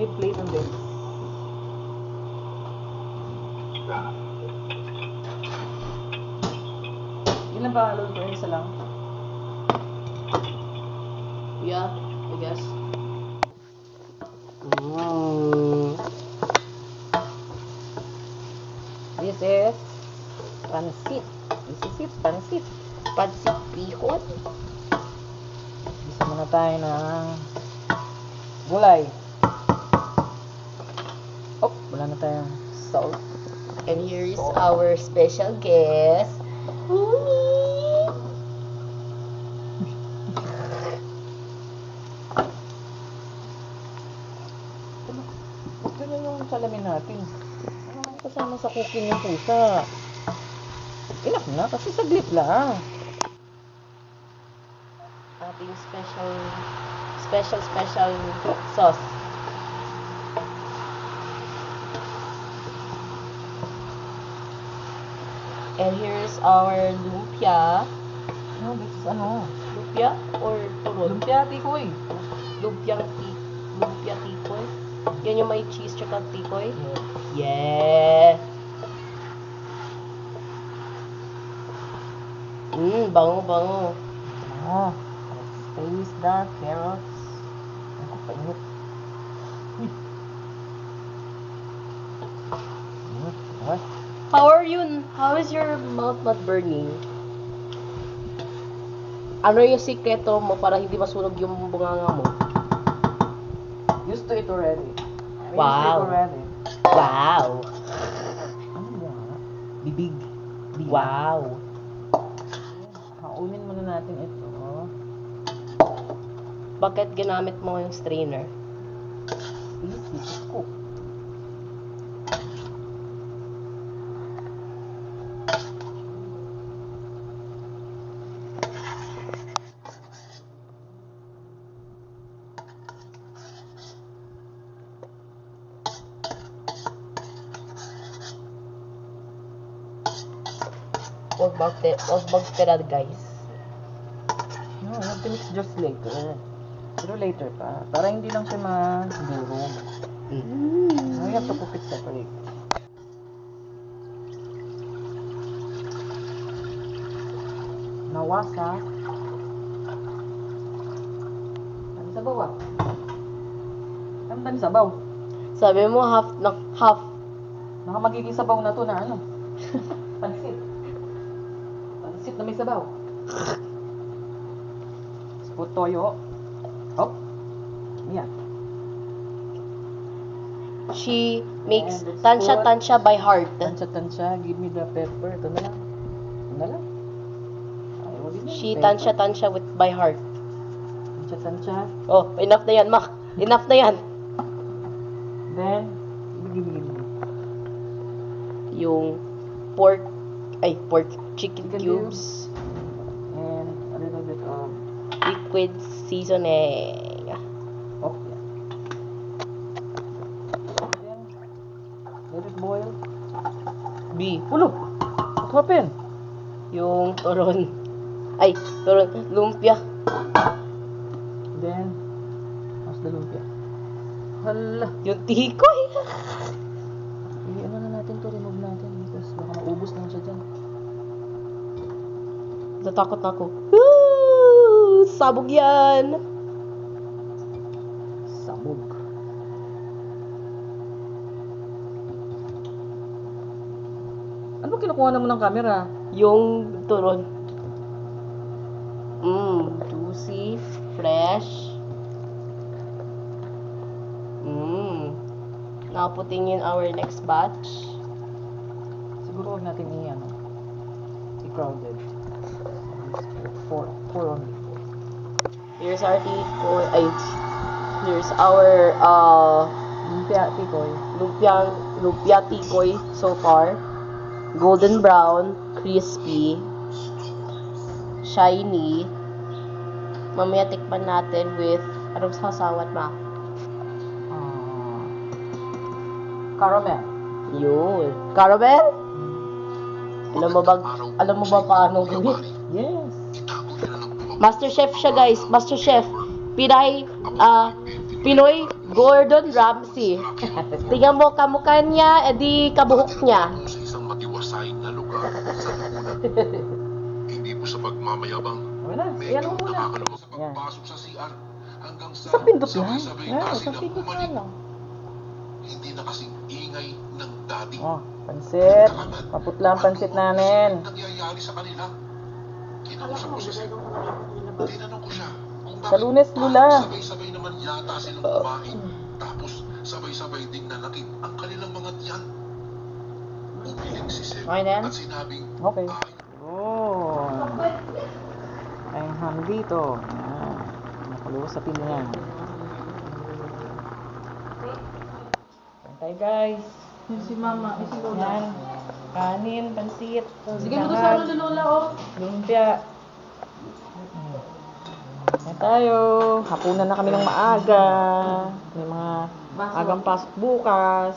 need plate on this. Ilan ba load ko? Isa lang? Yeah, I guess. This is pansit. This is it, pansit. Pansit bihon. Isa muna tayo ng gulay. Oh, wala na tayong salt. And here is our special guest, Umi. Ba't ganyan yung salamin natin? Ano kasama sa cooking yung pusa? Enough na, kasi saglit lang. Ating special sauce. And here's our lumpia. No, this is ano? Lumpia or turon? Lumpia tikoy. Lumpia tikoy. Yan yung may cheese tsaka tikoy. Yeah. Yeah. Bango. Oh, let's taste the carrots. Ako, painit. What? How is your mouth not burning? Ano yung sikreto mo para hindi masunog yung bunganga mo? Used to it already. Wow. Wow. Ano ba? Bibig. Wow. Haunin muna natin ito. Bakit ginamit mo yung strainer? Easy to cook. Huwag magtirad, guys. No, I have to mix just later. Pero later pa. Para hindi lang siya madurog. No, you have to cook it separate. Nawasa. Ano sabaw ah? Ano tani sabaw? Sabi mo half. Baka magiging sabaw na to na ano? Pansit. Pansit na may sabaw. Put toyo. Oh. Yeah. She makes And tansya by heart. Tansya. Give me the pepper. Ito na lang. Ito na lang. Ayaw din yan. She Pepper. tansya with by heart. Tansya. Oh, enough na yan, Mak. Enough na yan. Then, give me. Yung chicken cubes. And a little bit of Liquid seasoning. oh, yeah. Then, let it boil. B. Ulo! What happened? Yung turon. Lumpia. Then, how's the lumpia? Hala! Yung tikoy. Ano na natin to, remove natin because baka maubos lang siya dyan. Natakot na ako. Woo! Sabog yan. Sabog. Ano kinukuha naman ng camera? Yung turon. Juicy, fresh. Now putting in our next batch. Siguro huwag natin i-crowded. Four only. Here's our tikoy. Here's our Lumpia tikoy. lumpia tikoy so far. Golden brown, crispy, shiny. Mamaya tikman natin with anong sasawan, Ma? Caramel. Yun. Caramel? Alam mo ba paano gawin? Yes. Master Chef siya, guys. Master Chef. Pinay Pinoy Gordon Ramsay. Tingnan mo kamukha niya, edi kabuhok niya. Sa isang matiwasay na lugar sa Laguna. Hindi po sa pagmamayabang. Wala, ayan mo muna. Nakakalabog sa Yan. pagpasok sa CR hanggang sa Isang pindot lang. sabay-sabay Ayan, na isang silang pindot na bumalik. lang. Hindi na kasing ingay ng dati. Oh, pansit. Maputla ang pansit namin. Nangyayari sa kanila. Kinausap ko si Sir. Tinanong ko siya kung Sa Lunes, Lula. sabay-sabay naman yata silang kumain. Tapos sabay-sabay ding nanakit ang kanilang mga tiyan. Umiling si Sir Okay na yan? at sinabing, Okay. "Ay, Oh. Ay, ham dito. Ayan. Nakalusapin niya. Pantay guys. Si Mama, si Yan. Kanin, pansit. Sige mo sa Lola, oh. Lumpia. Yan tayo. Hapunan na kami ng maaga. May mga agang pasok bukas.